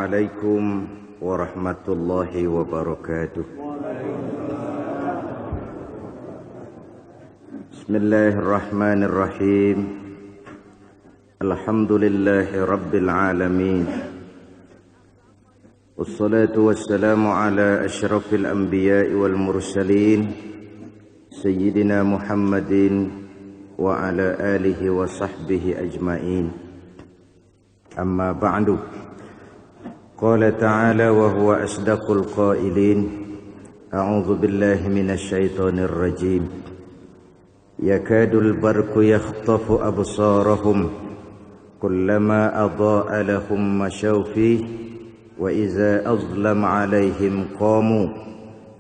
Assalamualaikum warahmatullahi wabarakatuh. Bismillahirrahmanirrahim. Alhamdulillahi rabbil alamin. Wassalatu wassalamu ala asyrafil anbiya'i wal mursalin Sayyidina Muhammadin wa ala alihi wa sahbihi ajma'in. Amma ba'du. Qala ta'ala wa huwa asdaqul qailin. A'udzu billahi minasy syaithanir rajim. Yakadul barqu yakhtafu absarahum kullama adaa'a lahum mashaw fihi wa idza azlama 'alaihim qamu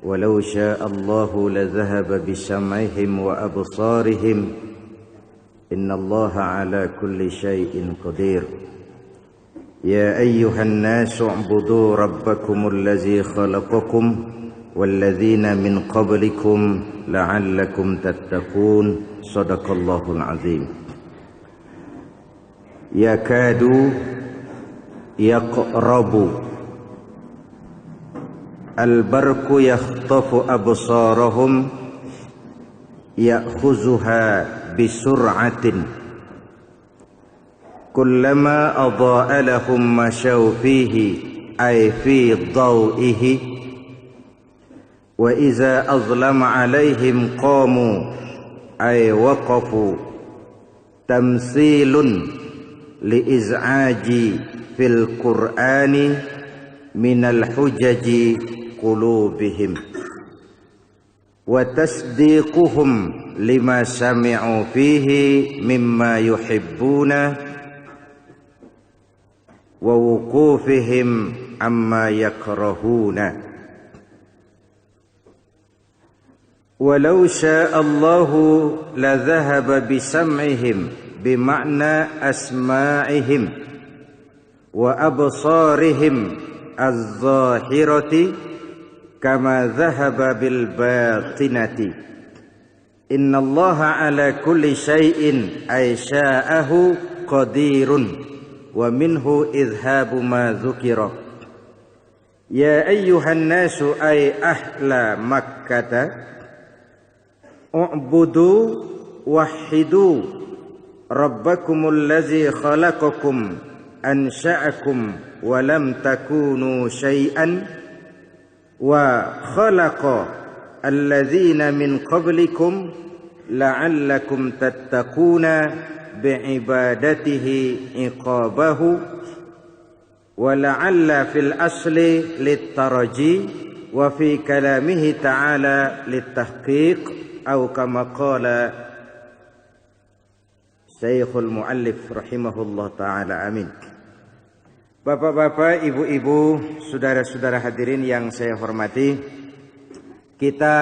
walau syaa'a Allahu ladhahaba bisam'ihim wa absarihim innallaha 'ala kulli syai'in qadir. Ya ayyuhan nasu u'budu rabbakumul ladzi khalaqakum walladzina min qablikum la'allakum tattaqun. Shadaqallahul azim. Yakadu yaqrabu al-barqu yakhtafu absarahum ya'khuzuha bisur'atin kullama adaa'a lahum mashaw fihi ay fi dhaw'ihi wa iza azlama 'alaihim qamu ay waqafu tamsilun li iz'aji fil qur'ani minal hujaji qulubihim wa tasdiquhum lima sami'u fihi mimma yuhibbuna wa wuqufihim amma yakrahuna. Walau syaa'a Allahu la dhahaba bisam'ihim bima'na asma'ihim wa absarihim az-zahirati kama dhahaba bil batinati. Innallaha ala kulli syai'in ay sya'ahu qadirun wa minhu idhabu ma dzukira. Ya ayyuhan nasu ay ahla makkata u'budu wahhidu rabbakumul ladzi khalaqakum ansha'akum wa lam takunu syai'an wa khalaqa alladzina min qablikum la'allakum tattaquna bi'ibadatihi iqabahu wa la'alla fil asli littaraji wa fi kalamihi ta'ala littahqiq atau kama qala Syekhul Muallif rahimahullah ta'ala. Amin. Bapak-bapak, ibu-ibu, saudara-saudara hadirin yang saya hormati, kita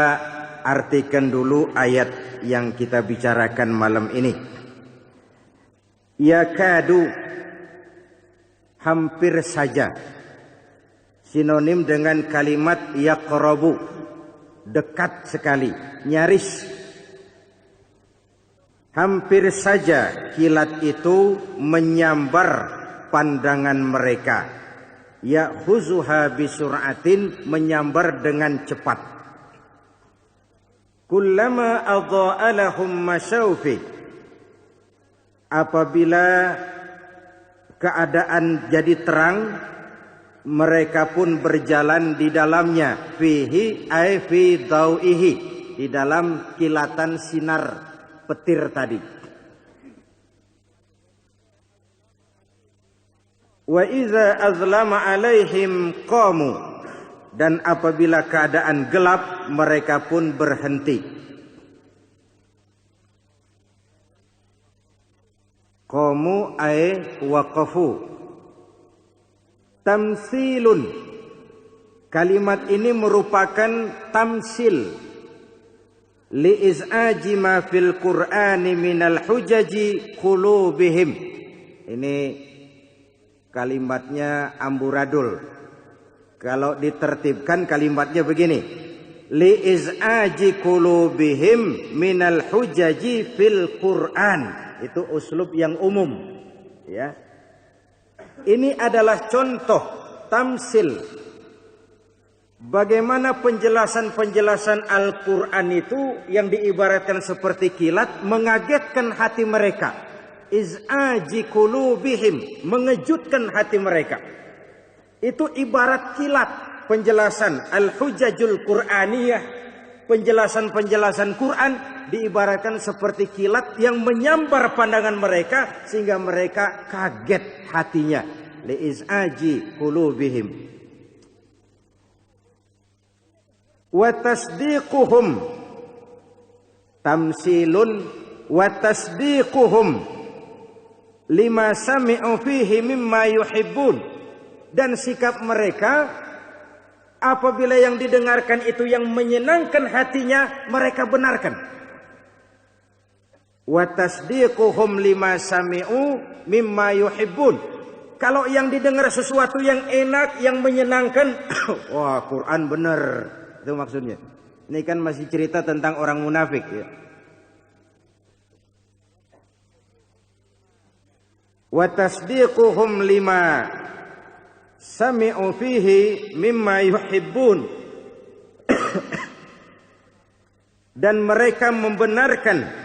artikan dulu ayat yang kita bicarakan malam ini. Yakadu, hampir saja, sinonim dengan kalimat yaqrabu, dekat sekali, nyaris. Hampir saja kilat itu menyambar pandangan mereka. Ya'khuzuha bisur'atin, menyambar dengan cepat. Kullama adaa'a lahum mashaw fihi, apabila keadaan jadi terang, mereka pun berjalan di dalamnya. Fihi ay fi dhaw'ihi, di dalam kilatan sinar petir tadi. Wa iza azlama 'alaihim qamu, dan apabila keadaan gelap, mereka pun berhenti. Qamu ay waqafu. Tamsilun, kalimat ini merupakan tamsil li iz'aji ma fil Qur'ani minal hujaji qulubihim. Ini kalimatnya amburadul. Kalau ditertibkan kalimatnya begini: li iz'aji qulubihim minal hujaji fil Qur'an. Itu uslub yang umum, ya. Ini adalah contoh tamsil. Bagaimana penjelasan-penjelasan Al-Quran itu yang diibaratkan seperti kilat, mengagetkan hati mereka. Iz'aji qulubihim, mengejutkan hati mereka. Itu ibarat kilat penjelasan Al-Hujajul Qur'aniyah, penjelasan-penjelasan Quran diibaratkan seperti kilat yang menyambar pandangan mereka sehingga mereka kaget hatinya. Li'iz'aji qulubihim. Wa tasdiquhum tamsilun wa tasdiquhum lima sami'u fihi mimma yuhibbun. Dan sikap mereka apabila yang didengarkan itu yang menyenangkan hatinya, mereka benarkan. Wa tasdiquhum lima sami'u mimma yuhibbun. Kalau yang didengar sesuatu yang enak, yang menyenangkan, wah, Quran benar. Itu maksudnya. Ini kan masih cerita tentang orang munafik ya. Wa tasdiquhum lima sami'u fihi mimma yuhibbun. Dan mereka membenarkan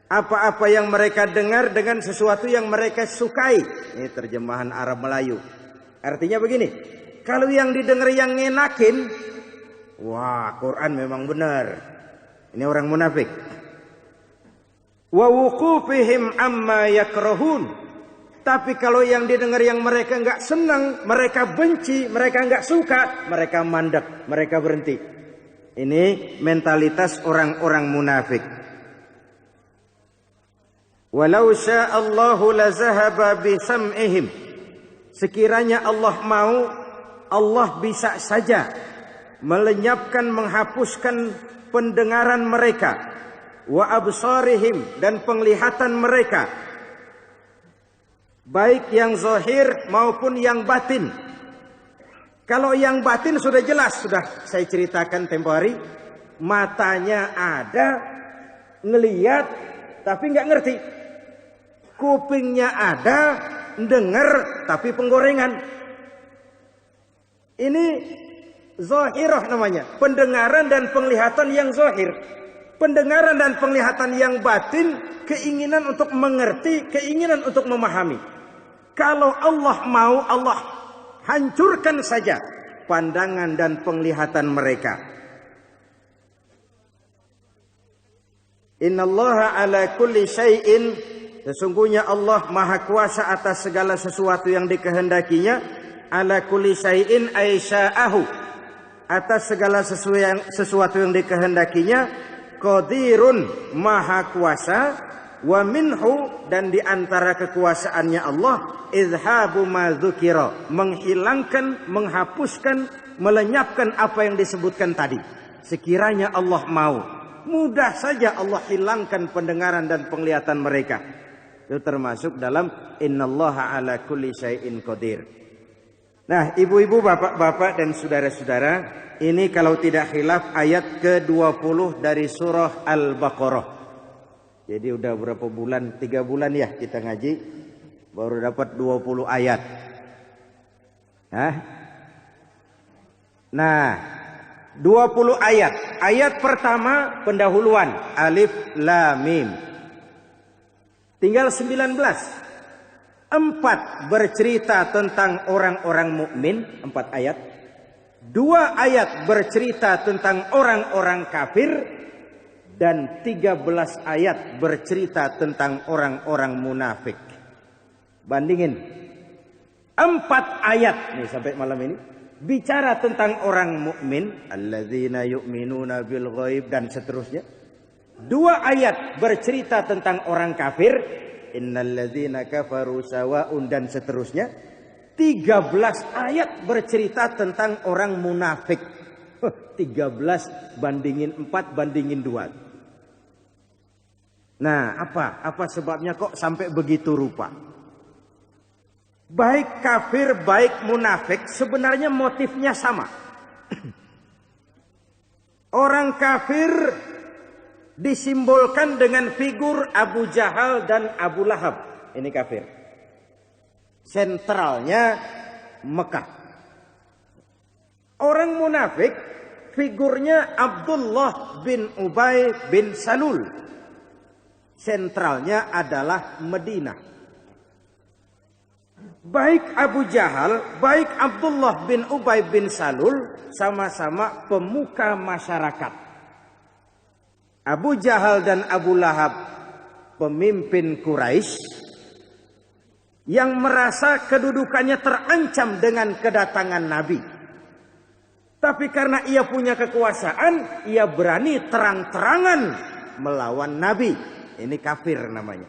apa-apa yang mereka dengar dengan sesuatu yang mereka sukai. Ini terjemahan Arab Melayu. Artinya begini, kalau yang didengar yang ngenakin, wah, Quran memang benar. Ini orang munafik. Wa wuqufihim amma yakrahun. Tapi kalau yang didengar yang mereka enggak senang, mereka benci, mereka enggak suka, mereka mandek, mereka berhenti. Ini mentalitas orang-orang munafik. Walau sya'allahu lazahaba bisam'ihim. Sekiranya Allah mau, Allah bisa saja melenyapkan, menghapuskan pendengaran mereka, wa absarihim, dan penglihatan mereka, baik yang zahir maupun yang batin. Kalau yang batin sudah jelas, sudah saya ceritakan tempo hari, matanya ada, ngelihat tapi nggak ngerti, kupingnya ada, dengar tapi penggorengan. Ini zahirah namanya, pendengaran dan penglihatan yang zahir. Pendengaran dan penglihatan yang batin, keinginan untuk mengerti, keinginan untuk memahami. Kalau Allah mau, Allah hancurkan saja pandangan dan penglihatan mereka. Innallaha ala kulli syai'in, sesungguhnya Allah maha kuasa atas segala sesuatu yang dikehendakinya. Ala kulli syai'in ay sya'ahu, atas segala sesuatu yang dikehendakinya. Qadirun, maha kuasa. Wa minhu, dan di antara kekuasaannya Allah, izhabu ma dzukira, menghilangkan, menghapuskan, melenyapkan apa yang disebutkan tadi. Sekiranya Allah mau, mudah saja Allah hilangkan pendengaran dan penglihatan mereka. Itu termasuk dalam innallaha ala kulli syai'in qadir. Nah, ibu-ibu, bapak-bapak dan saudara-saudara, ini kalau tidak khilaf ayat ke-20 dari surah Al-Baqarah. Jadi udah berapa bulan? 3 bulan ya kita ngaji, baru dapat 20 ayat. Nah, 20 ayat. Ayat pertama pendahuluan, alif lam mim. Tinggal 19. 4 bercerita tentang orang-orang mukmin, 4 ayat. 2 ayat bercerita tentang orang-orang kafir. Dan 13 ayat bercerita tentang orang-orang munafik. Bandingin. 4 ayat nih sampai malam ini bicara tentang orang mukmin, alladzina yu'minuna bil ghaib, dan seterusnya. 2 ayat bercerita tentang orang kafir, innalladzina kafaru sawa'un, dan seterusnya. 13 ayat bercerita tentang orang munafik. 13 bandingin 4 bandingin 2. Nah, apa sebabnya kok sampai begitu rupa? Baik kafir, baik munafik, sebenarnya motifnya sama. Orang kafir disimbolkan dengan figur Abu Jahal dan Abu Lahab. Ini kafir. Sentralnya Mekah. Orang munafik figurnya Abdullah bin Ubay bin Salul. Sentralnya adalah Madinah. Baik Abu Jahal, baik Abdullah bin Ubay bin Salul sama-sama pemuka masyarakat. Abu Jahal dan Abu Lahab pemimpin Quraisy yang merasa kedudukannya terancam dengan kedatangan Nabi. Tapi karena ia punya kekuasaan, ia berani terang-terangan melawan Nabi. Ini kafir namanya.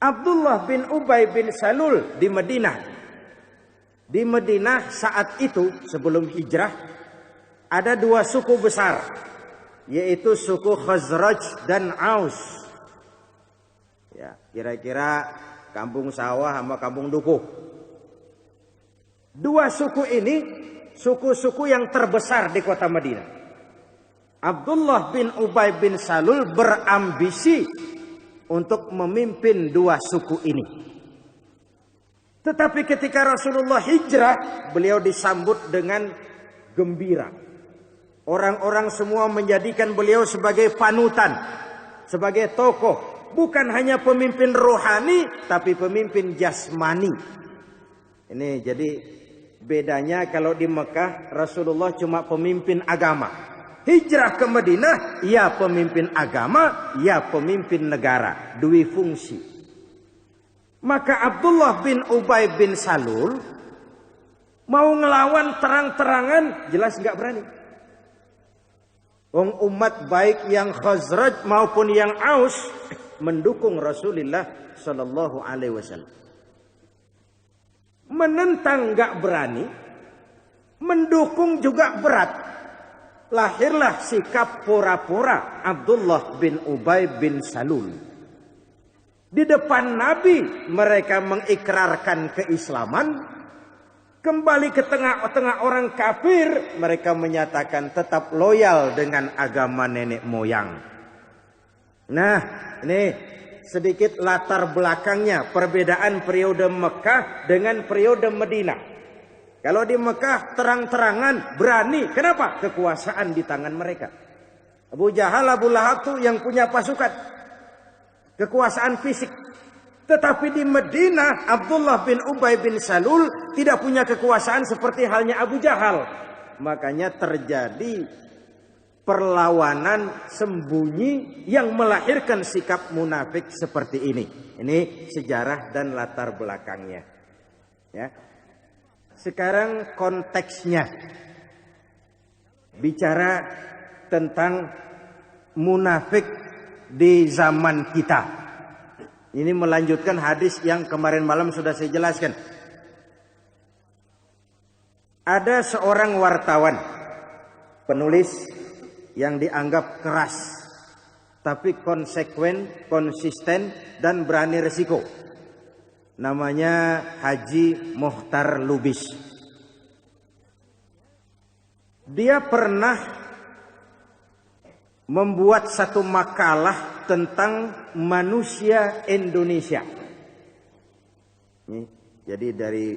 Abdullah bin Ubay bin Salul di Madinah. Di Madinah saat itu sebelum hijrah ada dua suku besar, yaitu suku Khazraj dan Aus. Ya, kira-kira kampung sawah sama kampung dukuh. Dua suku ini suku-suku yang terbesar di kota Madinah. Abdullah bin Ubay bin Salul berambisi untuk memimpin dua suku ini. Tetapi ketika Rasulullah hijrah, beliau disambut dengan gembira. Orang-orang semua menjadikan beliau sebagai panutan, sebagai tokoh. Bukan hanya pemimpin rohani, tapi pemimpin jasmani. Ini jadi bedanya kalau di Mekah Rasulullah cuma pemimpin agama. Hijrah ke Madinah, ia pemimpin agama, ia pemimpin negara. Dua fungsi. Maka Abdullah bin Ubay bin Salul mau ngelawan terang-terangan, jelas nggak berani. Wong umat baik yang Khazraj maupun yang Aus mendukung Rasulullah Sallallahu Alaihi Wasallam. Menentang nggak berani, mendukung juga berat. Lahirlah sikap pura-pura Abdullah bin Ubay bin Salul. Di depan Nabi mereka mengikrarkan keislaman. Kembali ke tengah-tengah orang kafir, mereka menyatakan tetap loyal dengan agama nenek moyang. Nah, ini sedikit latar belakangnya perbedaan periode Mekah dengan periode Madinah. Kalau di Mekah terang-terangan berani. Kenapa? Kekuasaan di tangan mereka. Abu Jahal, Abu Lahab itu yang punya pasukan. Kekuasaan fisik. Tetapi di Madinah Abdullah bin Ubay bin Salul tidak punya kekuasaan seperti halnya Abu Jahal. Makanya terjadi perlawanan sembunyi yang melahirkan sikap munafik seperti ini. Ini sejarah dan latar belakangnya. Ya. Sekarang konteksnya bicara tentang munafik di zaman kita. Ini melanjutkan hadis yang kemarin malam sudah saya jelaskan. Ada seorang wartawan, penulis yang dianggap keras, tapi konsekuen, konsisten, dan berani resiko. Namanya Haji Mukhtar Lubis. Dia pernah membuat satu makalah tentang manusia Indonesia. Jadi dari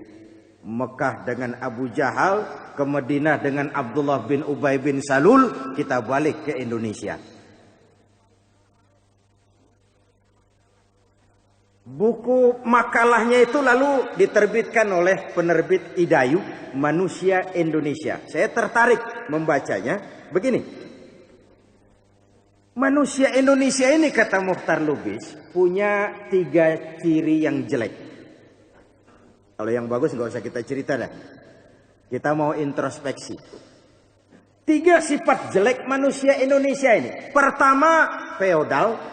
Mekah dengan Abu Jahal, ke Madinah dengan Abdullah bin Ubay bin Salul, kita balik ke Indonesia. Buku makalahnya itu lalu diterbitkan oleh penerbit Idayu, Manusia Indonesia. Saya tertarik membacanya. Begini, manusia Indonesia ini, kata Mukhtar Lubis, punya 3 ciri yang jelek. Kalau yang bagus nggak usah kita cerita dah. Kita mau introspeksi. 3 sifat jelek manusia Indonesia ini. Pertama, feodal.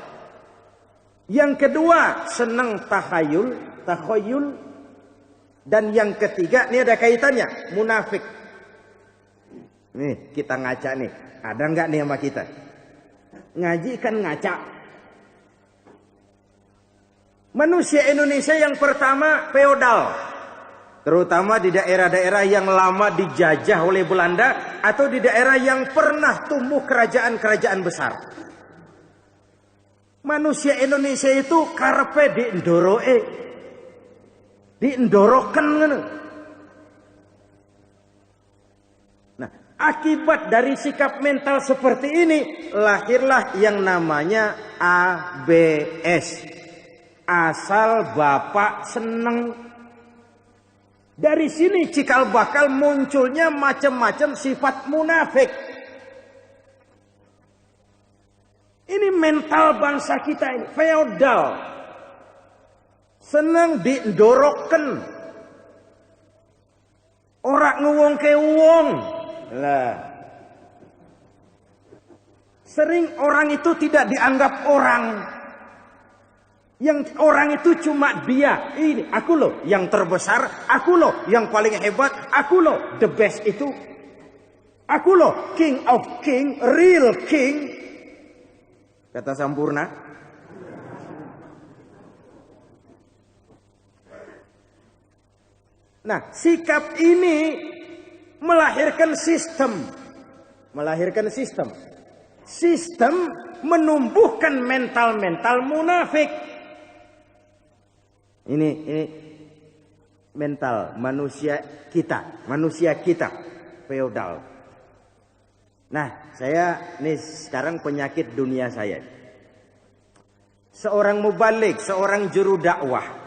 Yang kedua, senang takhayul. Dan yang ketiga, ini ada kaitannya, munafik. Nih, kita ngaca nih. Ada nggak nih sama kita? Ngaji kan ngaca. Manusia Indonesia yang pertama, feodal. Terutama di daerah-daerah yang lama dijajah oleh Belanda, atau di daerah yang pernah tumbuh kerajaan-kerajaan besar. Manusia Indonesia itu karepe diendoroke, diendoroken ngono. Akibat dari sikap mental seperti ini, lahirlah yang namanya ABS. Asal bapak seneng. Dari sini cikal bakal munculnya macam-macam sifat munafik. Ini mental bangsa kita ini, feodal. Seneng didorokkan. Orang ngewong ke wong. Lah. Sering orang itu tidak dianggap orang. Yang orang itu cuma dia. Ini aku loh yang terbesar, aku loh yang paling hebat, aku loh the best itu. Aku loh king of king, real king. Kata Sampurna. Nah, sikap ini melahirkan sistem. Sistem menumbuhkan mental-mental munafik. Ini mental manusia kita feodal. Nah, saya nih sekarang penyakit dunia saya. Seorang mubalik, seorang juru dakwah.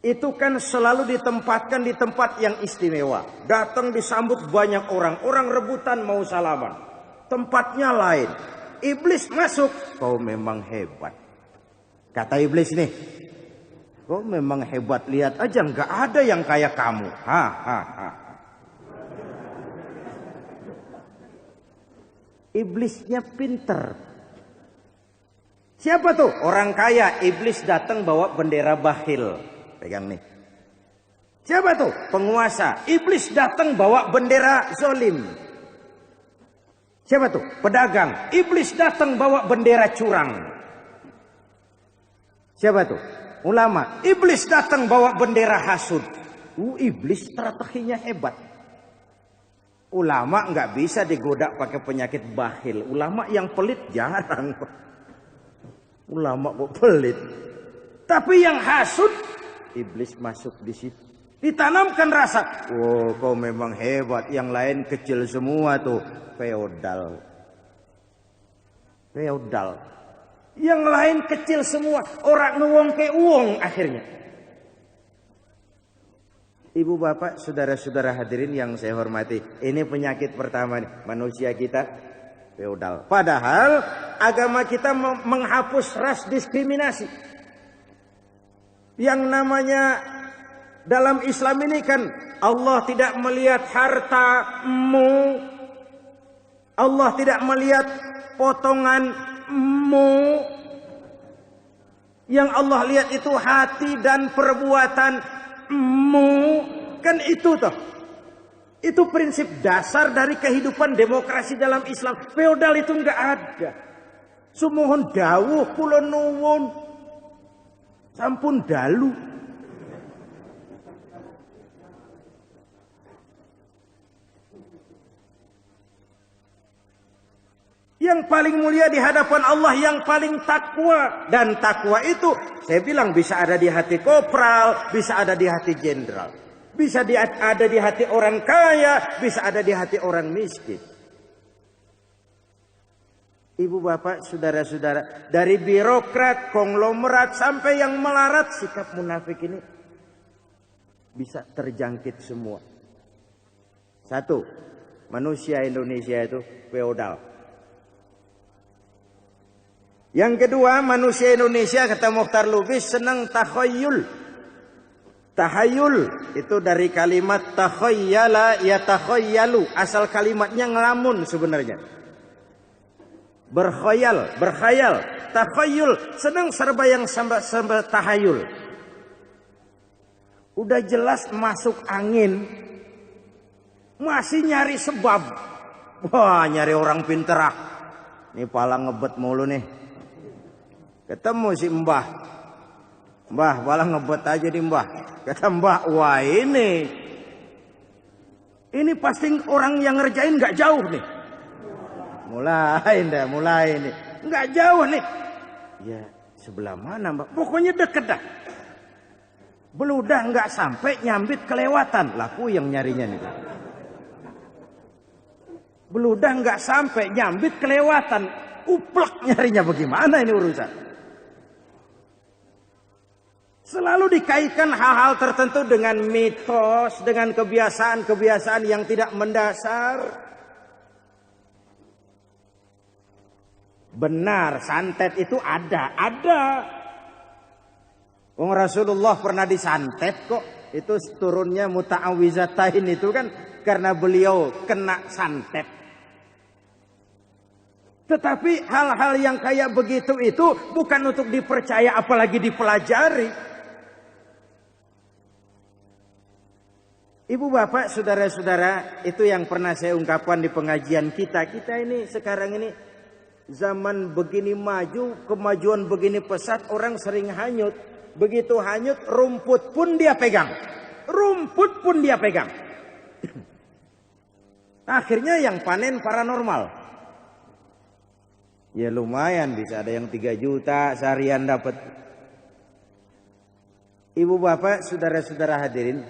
Itu kan selalu ditempatkan di tempat yang istimewa. Datang disambut banyak orang. Orang rebutan mau salaman. Tempatnya lain. Iblis masuk. Kau memang hebat. Kata iblis nih. Kau memang hebat. Lihat aja nggak ada yang kayak kamu. Iblisnya pinter. Siapa tuh? Orang kaya. Iblis datang bawa bendera bakhil. Pegang nih. Siapa tuh? Penguasa. Iblis datang bawa bendera zolim. Siapa tuh? Pedagang. Iblis datang bawa bendera curang. Siapa tuh? Ulama. Iblis datang bawa bendera hasud. Iblis strateginya hebat. Ulama nggak bisa digoda pakai penyakit bakhil. Ulama yang pelit jarang. Ulama kok pelit. Tapi yang hasud, iblis masuk di situ. Ditanamkan rasa, oh kau memang hebat. Yang lain kecil semua tuh. Feodal. Yang lain kecil semua. Orang nuwong ke uang akhirnya. Ibu bapak, saudara-saudara hadirin yang saya hormati. Ini penyakit pertama nih. Manusia kita feodal. Padahal agama kita menghapus ras diskriminasi. Yang namanya dalam Islam ini kan Allah tidak melihat hartamu. Allah tidak melihat potonganmu. Yang Allah lihat itu hati dan perbuatanmu. Kan itu toh. Itu prinsip dasar dari kehidupan demokrasi dalam Islam. Feodal itu enggak ada. Sumohon dawuh kula nuwun. Sampun dalu. Yang paling mulia di hadapan Allah, yang paling takwa. Dan takwa itu saya bilang bisa ada di hati kopral, bisa ada di hati jenderal. Bisa ada di hati orang kaya, bisa ada di hati orang miskin. Ibu bapak, saudara-saudara, dari birokrat, konglomerat sampai yang melarat, sikap munafik ini bisa terjangkit semua. Satu, manusia Indonesia itu feodal. Yang kedua, manusia Indonesia kata Mukhtar Lubis senang takhayul. Tahayul itu dari kalimat takhayyala yatakhayyalu. Asal kalimatnya ngelamun sebenarnya. Berkhayal, takhayul, senang serba yang serba tahayul. Udah jelas masuk angin, masih nyari sebab. Wah, nyari orang pinter ah. Ini pala ngebet mulu nih. Ketemu si Mbah. Mbah, pala ngebet aja di Mbah. Kata Mbah, wah ini pasti orang yang ngerjain nggak jauh nih. Mulai nih. Nggak jauh nih. Ya, sebelah mana Mbak? Pokoknya deket dah. Beludah nggak sampai, nyambit kelewatan. Laku yang nyarinya nih. Beludah nggak sampai, nyambit kelewatan. Uplak nyarinya bagaimana ini urusan. Selalu dikaitkan hal-hal tertentu dengan mitos, dengan kebiasaan-kebiasaan yang tidak mendasar. Benar, santet itu ada. Wong Rasulullah pernah disantet kok. Itu turunnya Muta'awizatain itu kan karena beliau kena santet. Tetapi hal-hal yang kayak begitu itu bukan untuk dipercaya apalagi dipelajari. Ibu bapak, saudara-saudara, itu yang pernah saya ungkapkan di pengajian kita. Kita ini sekarang ini zaman begini maju, kemajuan begini pesat, orang sering hanyut. Begitu hanyut, rumput pun dia pegang. Rumput pun dia pegang. Akhirnya yang panen paranormal. Ya lumayan, bisa ada yang 3 juta seharian dapat. Ibu bapak, saudara-saudara hadirin,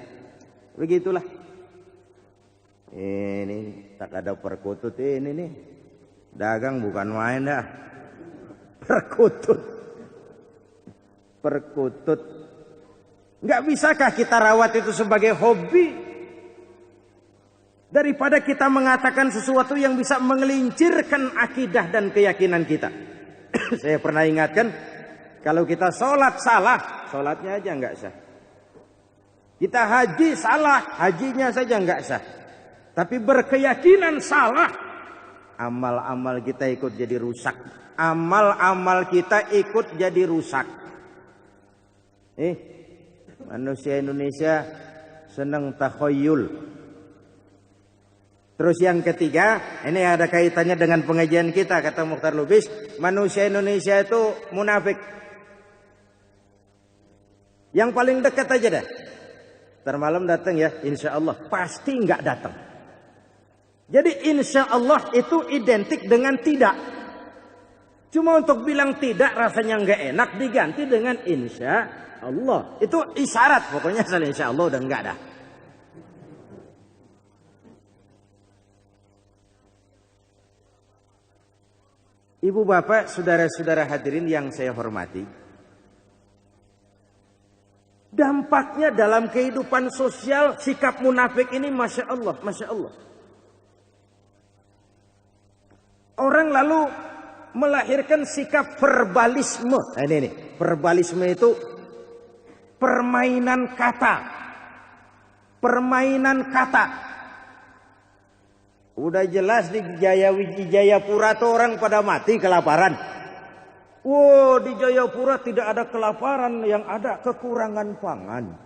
begitulah. Ini tak ada perkutut ini nih. Dagang bukan main dah. Perkutut. Nggak bisakah kita rawat itu sebagai hobi? Daripada kita mengatakan sesuatu yang bisa mengelincirkan akidah dan keyakinan kita. Saya pernah ingatkan, kalau kita sholat salah, sholatnya aja nggak sah. Kita haji salah, hajinya saja nggak sah. Tapi berkeyakinan salah, amal-amal kita ikut jadi rusak. Amal-amal kita ikut jadi rusak. Manusia Indonesia senang takhayul. Terus yang ketiga, ini ada kaitannya dengan pengajian kita, kata Mukhtar Lubis, manusia Indonesia itu munafik. Yang paling dekat aja dah. Ntar malam datang ya, insya Allah. Pasti nggak datang. Jadi insya Allah itu identik dengan tidak. Cuma untuk bilang tidak rasanya nggak enak, diganti dengan insya Allah. Itu isyarat, pokoknya asal insya Allah udah nggak dah. Ibu bapak, saudara-saudara hadirin yang saya hormati. Dampaknya dalam kehidupan sosial sikap munafik ini Masya Allah, Masya Allah. Orang lalu melahirkan sikap verbalisme. Nah, ini verbalisme itu permainan kata. Permainan kata. Udah jelas di Jayapura tuh orang pada mati kelaparan. Wow, di Jayapura tidak ada kelaparan, yang ada kekurangan pangan.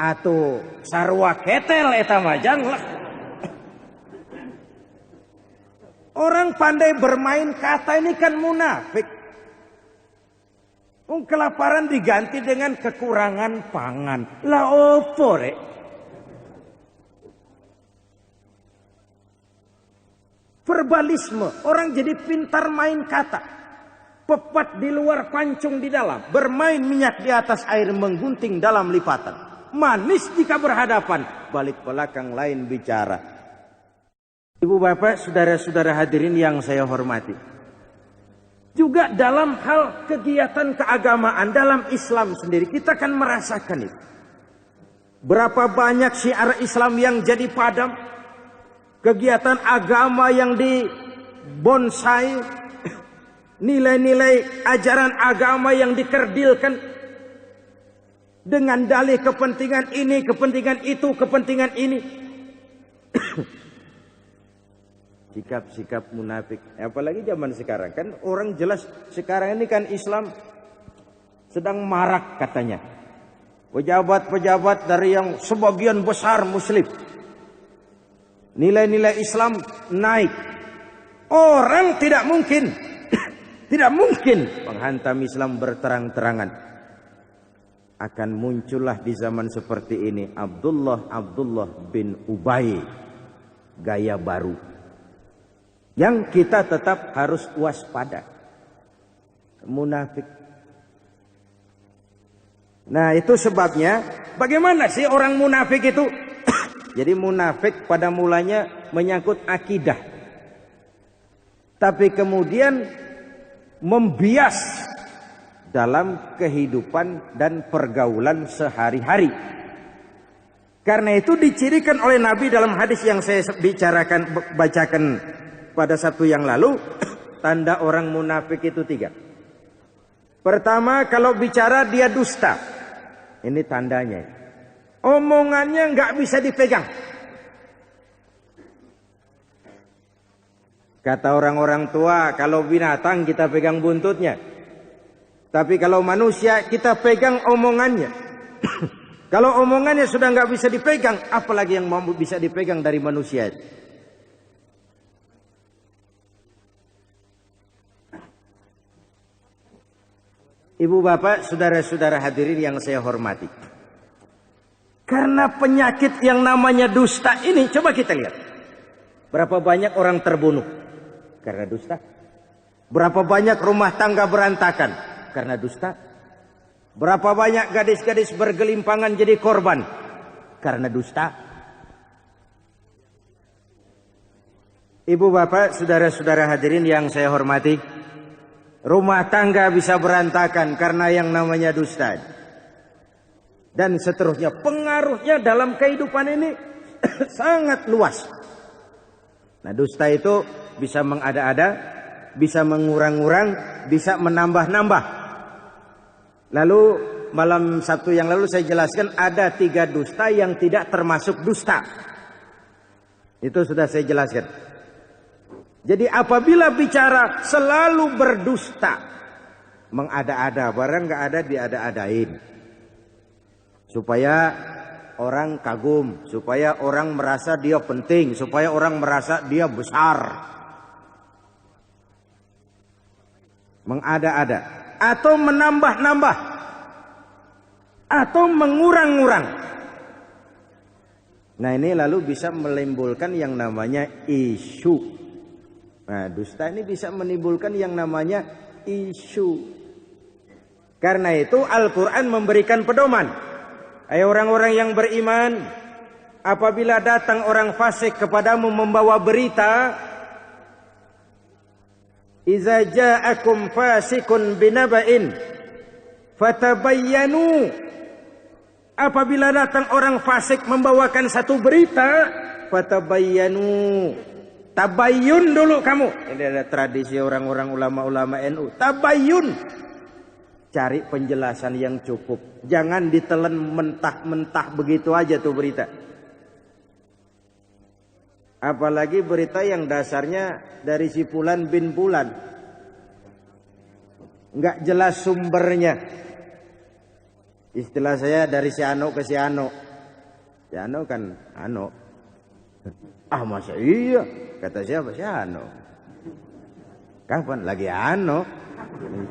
Atau sarwa ketel eta majang lah. Orang pandai bermain kata ini kan munafik. Kelaparan diganti dengan kekurangan pangan. Lah opo rek? Verbalisme, orang jadi pintar main kata. Pepat di luar, pancung di dalam. Bermain minyak di atas air, menggunting dalam lipatan. Manis jika berhadapan, balik belakang lain bicara. Ibu bapak, saudara-saudara hadirin yang saya hormati. Juga dalam hal kegiatan keagamaan, dalam Islam sendiri, kita akan merasakan itu. Berapa banyak syiar Islam yang jadi padam. Kegiatan agama yang dibonsai, nilai-nilai ajaran agama yang dikerdilkan dengan dalih kepentingan ini, kepentingan itu, kepentingan ini. Sikap-sikap munafik. Apalagi zaman sekarang kan orang jelas sekarang ini kan Islam sedang marak katanya. Pejabat-pejabat dari yang sebagian besar Muslim. Nilai-nilai Islam naik. Orang tidak mungkin menghantam Islam berterang-terangan. Akan muncullah di zaman seperti ini Abdullah bin Ubay, gaya baru, yang kita tetap harus waspada. Munafik. Nah itu sebabnya, bagaimana sih orang munafik itu Jadi munafik pada mulanya menyangkut akidah. Tapi kemudian membias dalam kehidupan dan pergaulan sehari-hari. Karena itu dicirikan oleh Nabi dalam hadis yang saya bacakan pada Sabtu yang lalu. Tanda orang munafik itu 3. Pertama, kalau bicara dia dusta. Ini tandanya. Omongannya nggak bisa dipegang. Kata orang-orang tua, kalau binatang kita pegang buntutnya. Tapi kalau manusia kita pegang omongannya. Kalau omongannya sudah nggak bisa dipegang, apalagi yang mau bisa dipegang dari manusia. Ibu bapak, saudara-saudara hadirin yang saya hormati. Karena penyakit yang namanya dusta ini, coba kita lihat. Berapa banyak orang terbunuh karena dusta? Berapa banyak rumah tangga berantakan karena dusta? Berapa banyak gadis-gadis bergelimpangan jadi korban karena dusta? Ibu bapak, saudara-saudara hadirin yang saya hormati. Rumah tangga bisa berantakan karena yang namanya dusta. Dan seterusnya. Pengaruhnya dalam kehidupan ini sangat luas. Nah, dusta itu bisa mengada-ada, bisa mengurang-urang, bisa menambah-nambah. Lalu malam Sabtu yang lalu saya jelaskan ada 3 dusta yang tidak termasuk dusta. Itu sudah saya jelaskan. Jadi apabila bicara selalu berdusta, mengada-ada, barang nggak ada diada-adain, supaya orang kagum, supaya orang merasa dia penting, supaya orang merasa dia besar. Mengada-ada, atau menambah-nambah, atau mengurang-urang. Nah, ini lalu bisa menimbulkan yang namanya isu. Nah, dusta ini bisa menimbulkan yang namanya isu. Karena itu Al-Quran memberikan pedoman. Hai orang-orang yang beriman, apabila datang orang fasik kepadamu membawa berita, Iza ja'akum fasikun binaba'in fatabayyanu. Apabila datang orang fasik membawakan satu berita, fatabayyanu. Tabayyun dulu kamu. Ini ada tradisi orang-orang ulama-ulama NU. Tabayyun. Cari penjelasan yang cukup. Jangan ditelan mentah-mentah begitu aja tuh berita. Apalagi berita yang dasarnya dari si Fulan bin Fulan. Nggak jelas sumbernya. Istilah saya dari si Ano ke si Ano. Si Ano kan Ano. Ah, masa iya? Kata siapa? Si Ano. Kapan? Lagi Ano.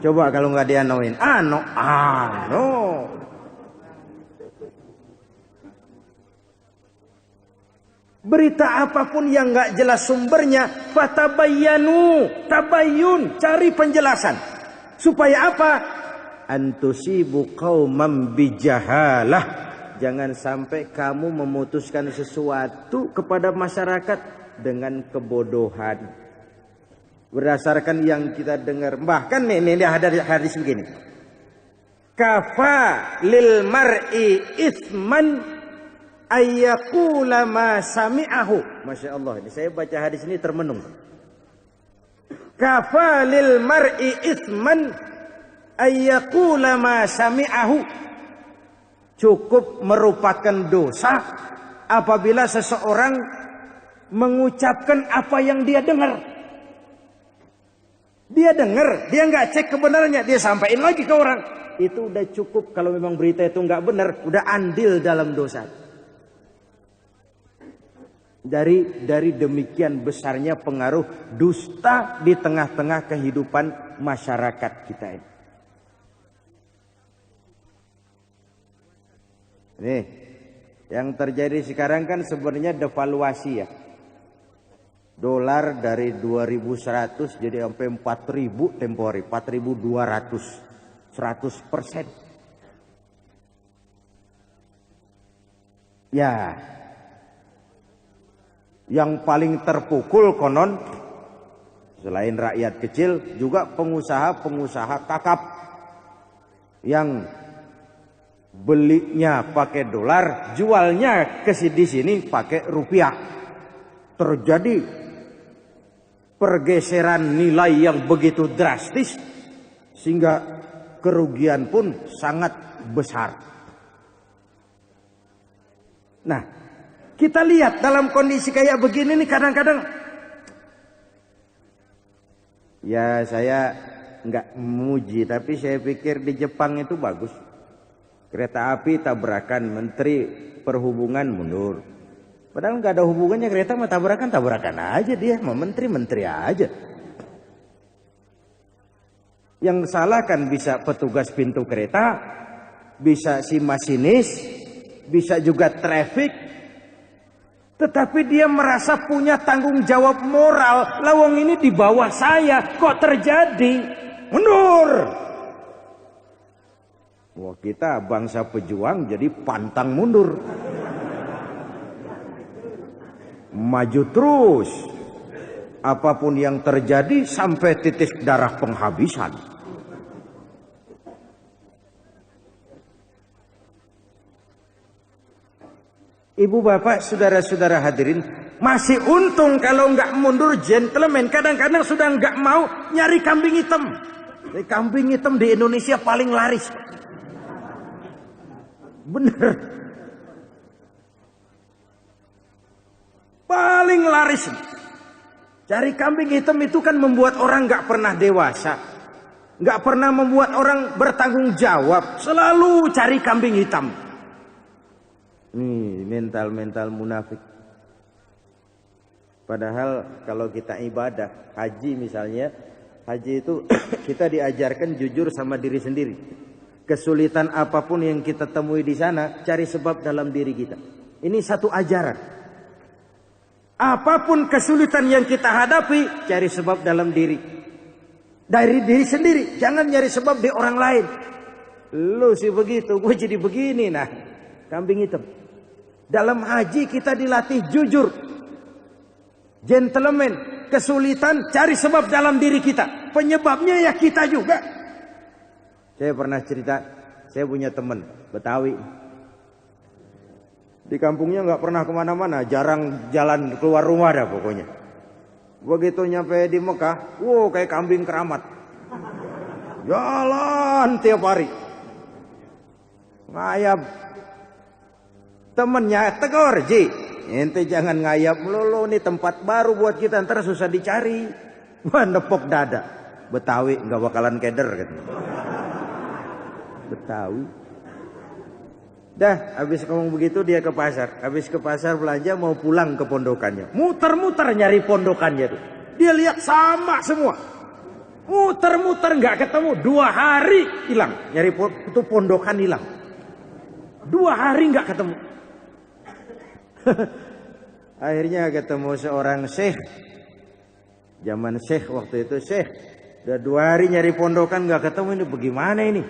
Coba kalau nggak dianoin. Ano. Ano. Berita apapun yang nggak jelas sumbernya, fatabayyanu, tabayyun, cari penjelasan. Supaya apa? Antusibu qauman bijahalah. Jangan sampai kamu memutuskan sesuatu kepada masyarakat dengan kebodohan. Berdasarkan yang kita dengar. Bahkan ini ada hadis begini. Kafa lil mar'i itsman ayyaqula ma sami'ahu. Masya Allah. Ini saya baca hadis ini termenung. Kafa lil mar'i itsman ayyaqula ma sami'ahu. Cukup merupakan dosa apabila seseorang mengucapkan apa yang dia dengar. Dia dengar, dia nggak cek kebenarannya, dia sampaikan lagi ke orang. Itu udah cukup. Kalau memang berita itu nggak benar, udah andil dalam dosa. Dari demikian besarnya pengaruh dusta di tengah-tengah kehidupan masyarakat kita ini. Nih, yang terjadi sekarang kan sebenarnya devaluasi ya. Dolar dari 2.100 jadi sampai 4.000 tempo hari, 4.200, 100%. Ya, Yang paling terpukul konon selain rakyat kecil juga pengusaha-pengusaha kakap yang belinya pakai dolar, jualnya di sini pakai rupiah. Terjadi pergeseran nilai yang begitu drastis sehingga kerugian pun sangat besar. Nah, kita lihat dalam kondisi kayak begini nih kadang-kadang ya saya nggak memuji, tapi saya pikir di Jepang itu bagus. Kereta api tabrakan, menteri perhubungan mundur. Padahal nggak ada hubungannya kereta sama tabrakan aja dia, sama menteri aja. Yang salah kan bisa petugas pintu kereta, bisa si masinis, bisa juga traffic. Tetapi dia merasa punya tanggung jawab moral. Lawang ini di bawah saya, kok terjadi? Mundur! Wah, kita bangsa pejuang jadi pantang mundur. Maju terus. Apapun yang terjadi sampai titik darah penghabisan. Ibu bapak, saudara-saudara hadirin, masih untung kalau nggak mundur gentleman. Kadang-kadang sudah nggak mau nyari kambing hitam. Kambing hitam di Indonesia paling laris. Bener. Paling laris. Cari kambing hitam itu kan membuat orang nggak pernah dewasa. Nggak pernah membuat orang bertanggung jawab. Selalu cari kambing hitam. Nih mental-mental munafik. Padahal kalau kita ibadah, haji misalnya, haji itu kita diajarkan jujur sama diri sendiri. Kesulitan apapun yang kita temui di sana, cari sebab dalam diri kita. Ini satu ajaran. Apapun kesulitan yang kita hadapi, cari sebab dalam diri. Dari diri sendiri, jangan nyari sebab di orang lain. Lu sih begitu, gue jadi begini. Nah, kambing hitam. Dalam haji kita dilatih jujur. Gentleman, kesulitan cari sebab dalam diri kita. Penyebabnya ya kita juga. Saya pernah cerita, saya punya teman Betawi. Di kampungnya nggak pernah kemana-mana, jarang jalan keluar rumah dah pokoknya. Begitu nyampe di Mekah, wow kayak kambing keramat. Jalan tiap hari. Ngayap. Temennya tegur, Ji, ente jangan ngayap melulu, nih tempat baru buat kita, ntar susah dicari. Wah, nepok dada. Betawi nggak bakalan keder kan. Betawi. Dah, habis ngomong begitu dia ke pasar. Habis ke pasar belanja mau pulang ke pondokannya. Muter-muter nyari pondokannya tuh. Dia lihat sama semua. Muter-muter nggak ketemu. 2 hari hilang. Nyari itu pondokan hilang. 2 hari nggak ketemu. Akhirnya ketemu seorang syekh. Zaman syekh waktu itu syekh. Udah 2 hari nyari pondokan nggak ketemu, ini bagaimana ini?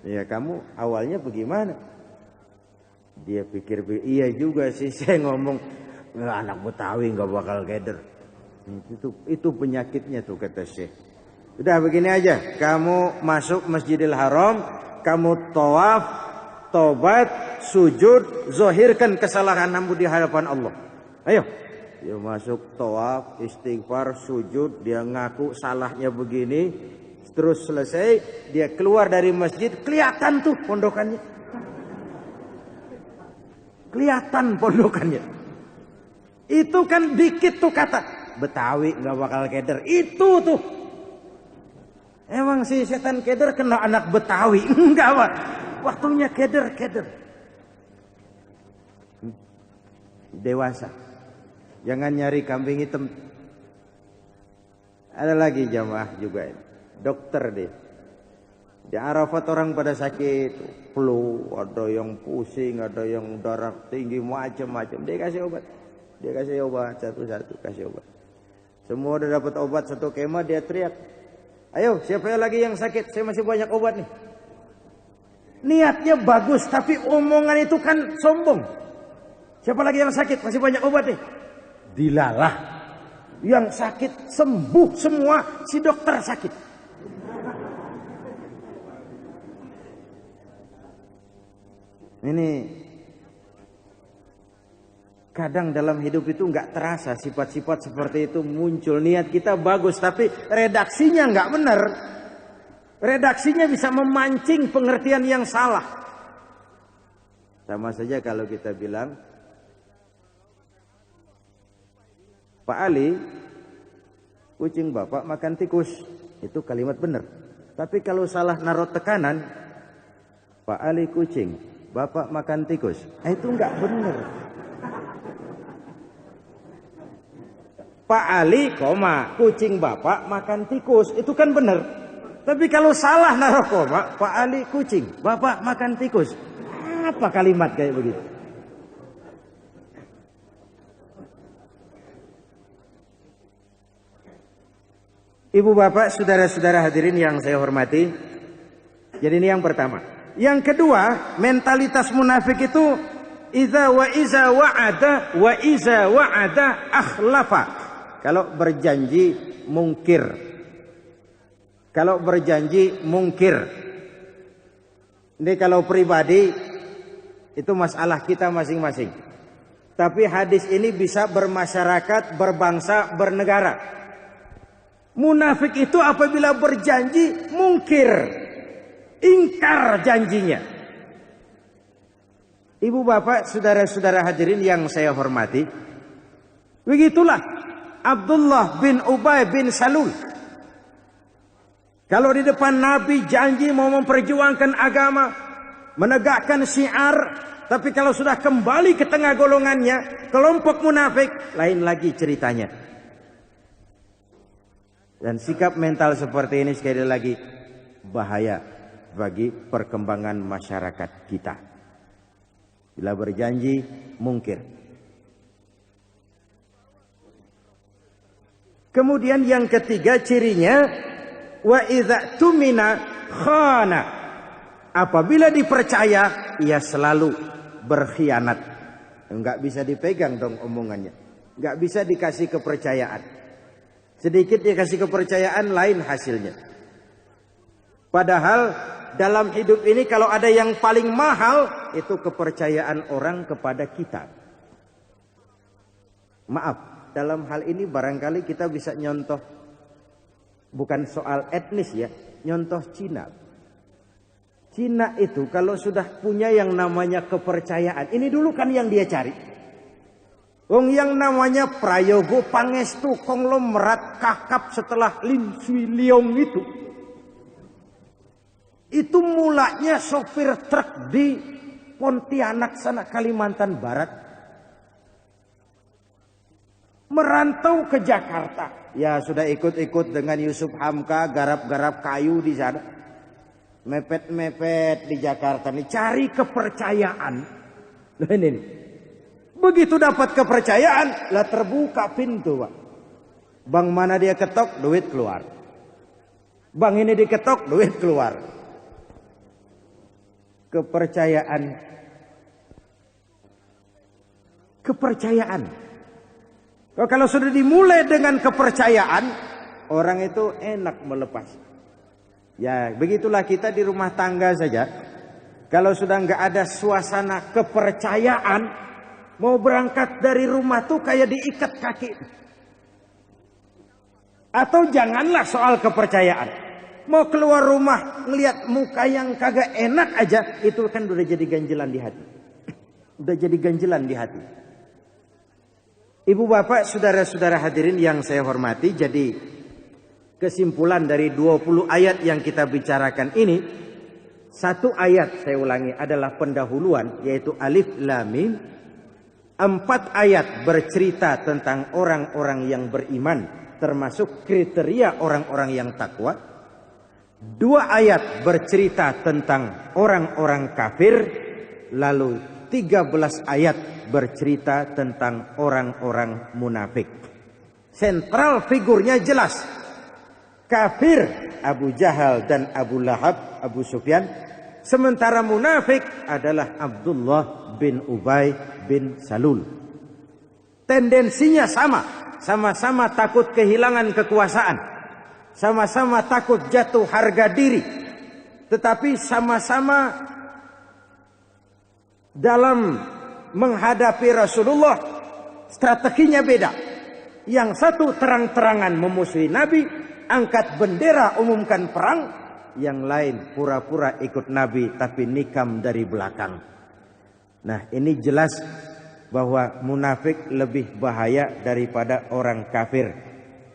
Ya kamu awalnya bagaimana? Dia pikir iya juga sih, saya ngomong anak Betawi nggak bakal keder. Itu penyakitnya tuh kata syekh. Udah begini aja, kamu masuk Masjidil Haram, kamu tawaf, tobat, sujud, zahirkan kesalahanmu di hadapan Allah. Ayo, dia masuk tawaf, istighfar, sujud, dia ngaku salahnya begini, terus selesai, dia keluar dari masjid, kelihatan tuh pondokannya. Kelihatan pondokannya. Itu kan dikit tuh kata Betawi nggak bakal keder. Itu tuh. Emang si setan keder kena anak Betawi. Enggak, Pak. Waktunya keder. Dewasa. Jangan nyari kambing hitam. Ada lagi jamaah juga ini. Dokter deh. Di Arafat orang pada sakit, flu, ada yang pusing, ada yang darah tinggi, macam-macam. Dia kasih obat satu-satu, kasih obat. Semua udah dapat obat satu kemah, dia teriak, ayo siapa lagi yang sakit? Saya masih banyak obat nih. Niatnya bagus, tapi omongan itu kan sombong. Siapa lagi yang sakit? Masih banyak obat nih. dilalah. Yang sakit sembuh semua, si dokter sakit. Ini kadang dalam hidup itu nggak terasa sifat-sifat seperti itu muncul. Niat kita bagus tapi redaksinya nggak benar. Redaksinya bisa memancing pengertian yang salah. Sama saja kalau kita bilang, Pak Ali, kucing bapak makan tikus. Itu kalimat benar. Tapi kalau salah naruh tekanan, Pak Ali kucing, bapak makan tikus. Itu nggak benar. Pak Ali, koma, kucing bapak makan tikus. Itu kan benar. Tapi kalau salah naruh koma, Pak Ali kucing, bapak makan tikus. Apa kalimat kayak begitu? Ibu bapak, saudara-saudara hadirin yang saya hormati. Jadi ini yang pertama. Yang kedua, mentalitas munafik itu iza wa'ada wa iza wa'ada akhlafa. Kalau berjanji mungkir. Kalau berjanji mungkir. Ini kalau pribadi itu masalah kita masing-masing. Tapi hadis ini bisa bermasyarakat, berbangsa, bernegara. Munafik itu apabila berjanji mungkir, ingkar janjinya. Ibu bapak, saudara-saudara hadirin yang saya hormati, begitulah Abdullah bin Ubay bin Salul. Kalau di depan Nabi janji mau memperjuangkan agama, menegakkan syiar, tapi kalau sudah kembali ke tengah golongannya, kelompok munafik, lain lagi ceritanya. Dan sikap mental seperti ini sekali lagi bahaya bagi perkembangan masyarakat kita. Bila berjanji, mungkir. Kemudian yang ketiga cirinya, wa idza tumina khana. Apabila dipercaya, ia selalu berkhianat. Enggak bisa dipegang dong omongannya. Enggak bisa dikasih kepercayaan. Sedikit dikasih kepercayaan, lain hasilnya. Padahal dalam hidup ini kalau ada yang paling mahal, itu kepercayaan orang kepada kita. Maaf, dalam hal ini barangkali kita bisa nyontoh. Bukan soal etnis ya, nyontoh Cina. Cina itu kalau sudah punya yang namanya kepercayaan, ini dulu kan yang dia cari. Wong yang namanya Prayogo Pangestu konglomerat kakap setelah Lin Shui Leong itu mulanya sopir truk di Pontianak sana Kalimantan Barat. Merantau ke Jakarta. Ya sudah ikut-ikut dengan Yusuf Hamka, garap-garap kayu di sana. Mepet-mepet di Jakarta nih, cari kepercayaan. Nah ini. Begitu dapat kepercayaan, lah terbuka pintu, Pak. Bank mana dia ketok, duit keluar. Bank ini diketok, duit keluar. Kepercayaan. Kepercayaan. Kalau sudah dimulai dengan kepercayaan, orang itu enak melepas. Ya, begitulah kita di rumah tangga saja. Kalau sudah nggak ada suasana kepercayaan, mau berangkat dari rumah tuh kayak diikat kaki. Atau janganlah soal kepercayaan. Mau keluar rumah, ngelihat muka yang kagak enak aja, itu kan udah jadi ganjelan di hati. Udah jadi ganjelan di hati. Ibu bapak, saudara-saudara hadirin yang saya hormati, jadi kesimpulan dari 20 ayat yang kita bicarakan ini, satu ayat saya ulangi adalah pendahuluan, yaitu Alif Lam Mim. 4 ayat bercerita tentang orang-orang yang beriman, termasuk kriteria orang-orang yang takwa. 2 ayat bercerita tentang orang-orang kafir, lalu 13 ayat bercerita tentang orang-orang munafik. Sentral figurnya jelas. Kafir Abu Jahal dan Abu Lahab, Abu Sufyan. Sementara munafik adalah Abdullah bin Ubay bin Salul. tendensinya sama. Sama-sama takut kehilangan kekuasaan. Sama-sama takut jatuh harga diri. Tetapi sama-sama dalam menghadapi Rasulullah strateginya beda. Yang satu terang-terangan memusuhi Nabi, angkat bendera umumkan perang. Yang lain pura-pura ikut Nabi tapi nikam dari belakang. Nah, ini jelas bahwa munafik lebih bahaya daripada orang kafir.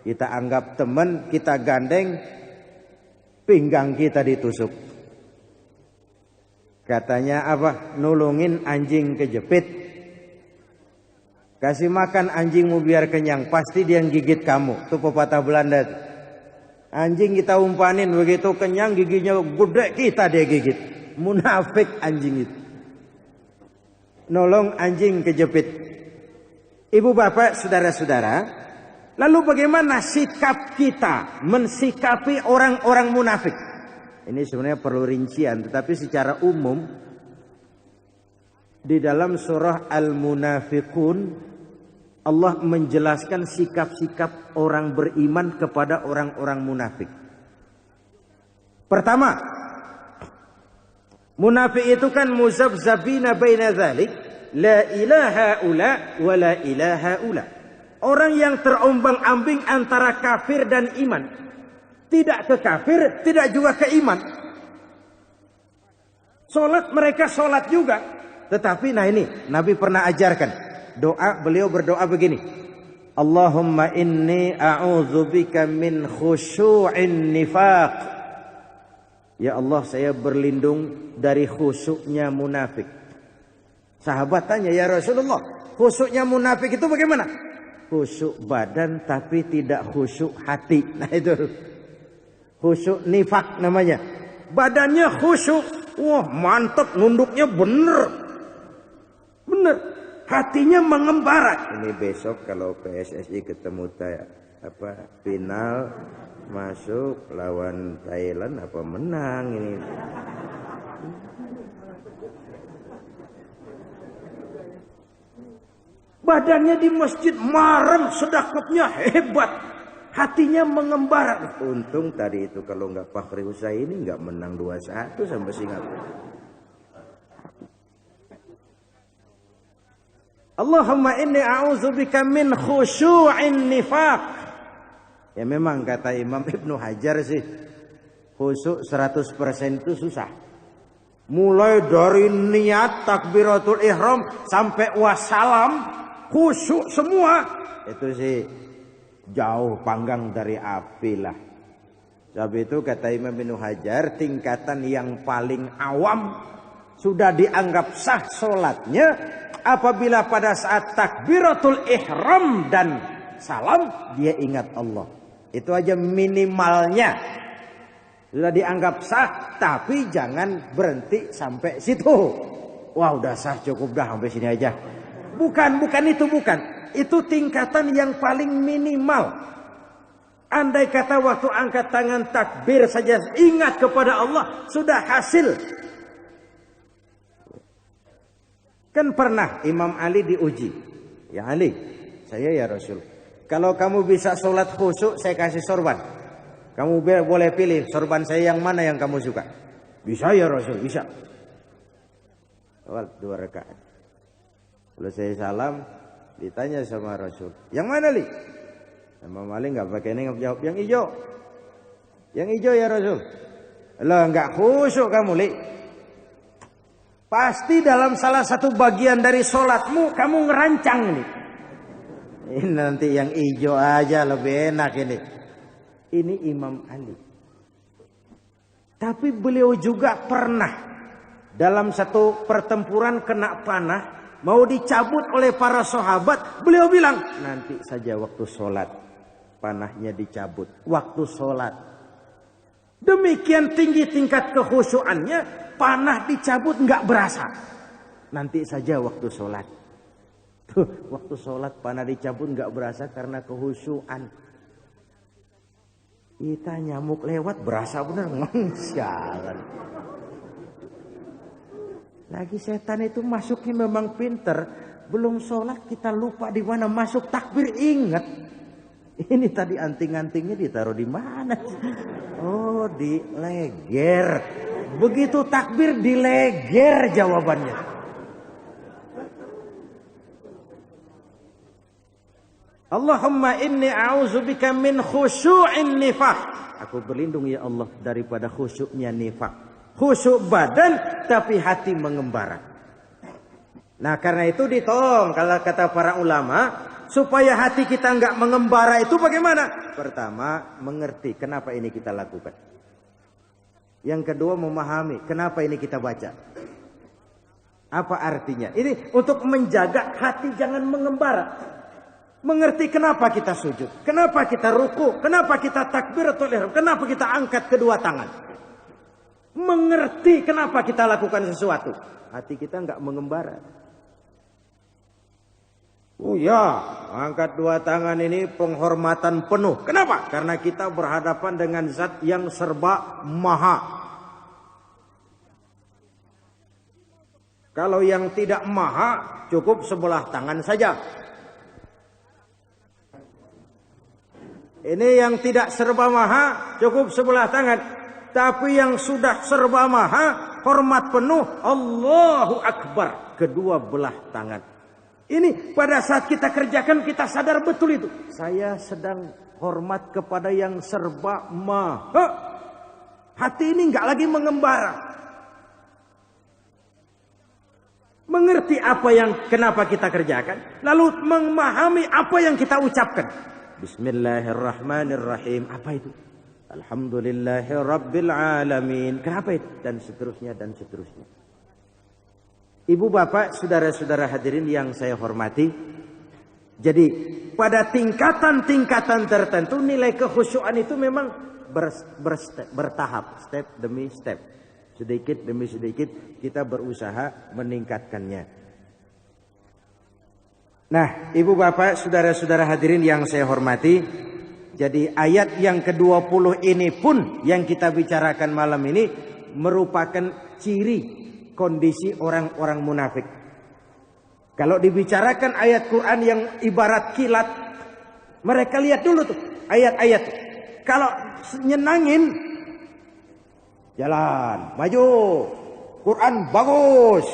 Kita anggap teman, kita gandeng, pinggang kita ditusuk. Katanya apa? Nulungin anjing kejepit. Kasih makan anjingmu biar kenyang, pasti dia gigit kamu. Itu pepatah Belanda. Anjing kita umpanin begitu kenyang, giginya gede, kita dia gigit. Munafik anjing itu. Nolong anjing kejepit. Ibu bapak, saudara-saudara, lalu bagaimana sikap kita mensikapi orang-orang munafik? Ini sebenarnya perlu rincian, tetapi secara umum di dalam surah Al-Munafiqun Allah menjelaskan sikap-sikap orang beriman kepada orang-orang munafik. Pertama, munafik itu kan muzabzabina baina dzalik, la ilaha ula wa la ilaha ula. Orang yang terombang-ambing antara kafir dan iman. Tidak ke kafir, tidak juga ke iman. Salat mereka salat juga, tetapi nah ini Nabi pernah ajarkan. Doa, beliau berdoa begini. Allahumma inni a'udzubika min khusyu'in nifaq. Ya Allah, saya berlindung dari khusyuknya munafik. Sahabat tanya, ya Rasulullah, khusyuknya munafik itu bagaimana? Khusyuk badan tapi tidak khusyuk hati. Nah itu khusyuk nifak namanya. Badannya khusyuk, wah mantap, nunduknya bener. Bener. Hatinya mengembara. Ini besok kalau PSSI ketemu final masuk lawan Thailand apa menang ini. Badannya di masjid marem, sedekahnya hebat. Hatinya mengembara. Untung tadi itu kalau nggak Fakhri Husaini nggak menang 2-1 sampai Singapura. Allahumma inni a'udzubika min khusyu'in nifaq. Ya memang kata Imam Ibnu Hajar sih, khusyuk 100% itu susah. Mulai dari niat takbiratul ihram sampai wassalam, khusyuk semua. Itu sih jauh panggang dari api lah. Sebab itu kata Imam Ibnu Hajar, tingkatan yang paling awam sudah dianggap sah solatnya apabila pada saat takbiratul ihram dan salam dia ingat Allah. Itu aja minimalnya. Sudah dianggap sah, tapi jangan berhenti sampai situ. Wah udah sah, cukup dah sampai sini aja. Bukan itu bukan. Itu tingkatan yang paling minimal. Andai kata waktu angkat tangan takbir saja ingat kepada Allah, sudah hasil. Kan pernah Imam Ali diuji. Ya Ali, saya ya Rasul. Kalau kamu bisa sholat khusyuk, saya kasih sorban. Kamu boleh pilih sorban saya yang mana yang kamu suka. Bisa ya Rasul, bisa. Awal 2 rakaat. Selesai salam, ditanya sama Rasul. Yang mana Li? Imam Ali nggak pakai nengok, jawab yang hijau. Yang hijau ya Rasul. Lah nggak khusyuk kamu Li. Pasti dalam salah satu bagian dari sholatmu kamu ngerancang nih. Ini nanti yang hijau aja lebih enak ini. Ini Imam Ali. Tapi beliau juga pernah dalam satu pertempuran kena panah, mau dicabut oleh para sahabat. Beliau bilang, nanti saja waktu sholat. Panahnya dicabut. Waktu sholat. Demikian tinggi tingkat kekhusyuannya. Panah dicabut nggak berasa. Nanti saja waktu sholat. Tuh, waktu sholat panah dicabut nggak berasa karena kehusyuan. Kita nyamuk lewat berasa benar. Sialan. Lagi setan itu masuknya memang pinter. Belum sholat kita lupa di mana masuk takbir, ingat. Ini tadi anting-antingnya ditaruh di mana? Oh, di leger. Begitu takbir di leger jawabannya. Allahumma inni a'udzubika min khusyu'in nifaq. Aku berlindung ya Allah daripada khusyuknya nifaq. Khusyuk badan tapi hati mengembara. Nah karena itu ditolong kalau kata para ulama, supaya hati kita nggak mengembara itu bagaimana? Pertama, mengerti kenapa ini kita lakukan. Yang kedua, memahami kenapa ini kita baca. Apa artinya? Ini untuk menjaga hati jangan mengembara. Mengerti kenapa kita sujud, kenapa kita ruku, kenapa kita takbiratul ihram, kenapa kita angkat kedua tangan. Mengerti kenapa kita lakukan sesuatu. Hati kita nggak mengembara. Oh ya, angkat dua tangan ini penghormatan penuh. Kenapa? Karena kita berhadapan dengan zat yang serba maha. Kalau yang tidak maha, cukup sebelah tangan saja. Ini yang tidak serba maha, cukup sebelah tangan. Tapi yang sudah serba maha, hormat penuh, Allahu Akbar, kedua belah tangan. Ini pada saat kita kerjakan kita sadar betul itu. Saya sedang hormat kepada yang serba maha. Hati ini nggak lagi mengembara. Mengerti apa yang kenapa kita kerjakan. Lalu memahami apa yang kita ucapkan. Bismillahirrahmanirrahim. Apa itu? Alhamdulillahirabbil alamin. Kenapa itu? Dan seterusnya dan seterusnya. Ibu bapak, saudara-saudara hadirin yang saya hormati. Jadi pada tingkatan-tingkatan tertentu nilai kekhusyuan itu memang bertahap. Step demi step. Sedikit demi sedikit kita berusaha meningkatkannya. Nah ibu bapak, saudara-saudara hadirin yang saya hormati. Jadi ayat yang ke-20 ini pun yang kita bicarakan malam ini merupakan ciri kondisi orang-orang munafik. Kalau dibicarakan ayat Quran yang ibarat kilat, mereka lihat dulu tuh ayat-ayat. Kalau nyenangin, jalan, maju, Quran bagus.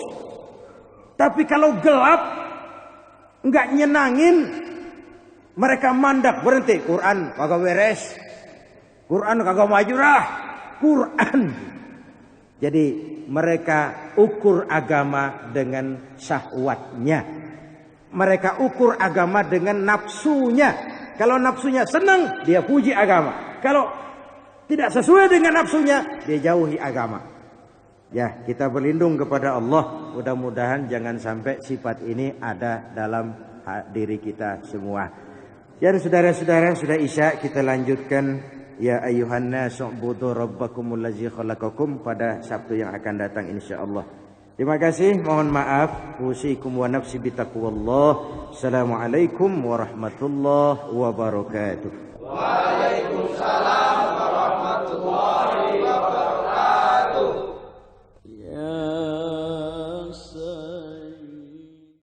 Tapi kalau gelap, nggak nyenangin, mereka mandak berhenti. Quran kagak beres, Quran kagak maju dah, Quran. Jadi mereka ukur agama dengan syahwatnya. Mereka ukur agama dengan nafsunya. Kalau nafsunya senang, dia puji agama. Kalau tidak sesuai dengan nafsunya, dia jauhi agama. Ya, kita berlindung kepada Allah. Mudah-mudahan jangan sampai sifat ini ada dalam diri kita semua. Ya saudara-saudara, sudah isya, kita lanjutkan. Ya ayyuhan nasu ubudu rabbakumul ladzi khalaqakum pada Sabtu yang akan datang insyaallah. Terima kasih, mohon maaf. Usikum wa nafsi bitaqwallah. Assalamualaikum warahmatullahi wabarakatuh. Waalaikumsalam warahmatullahi wabarakatuh. Ya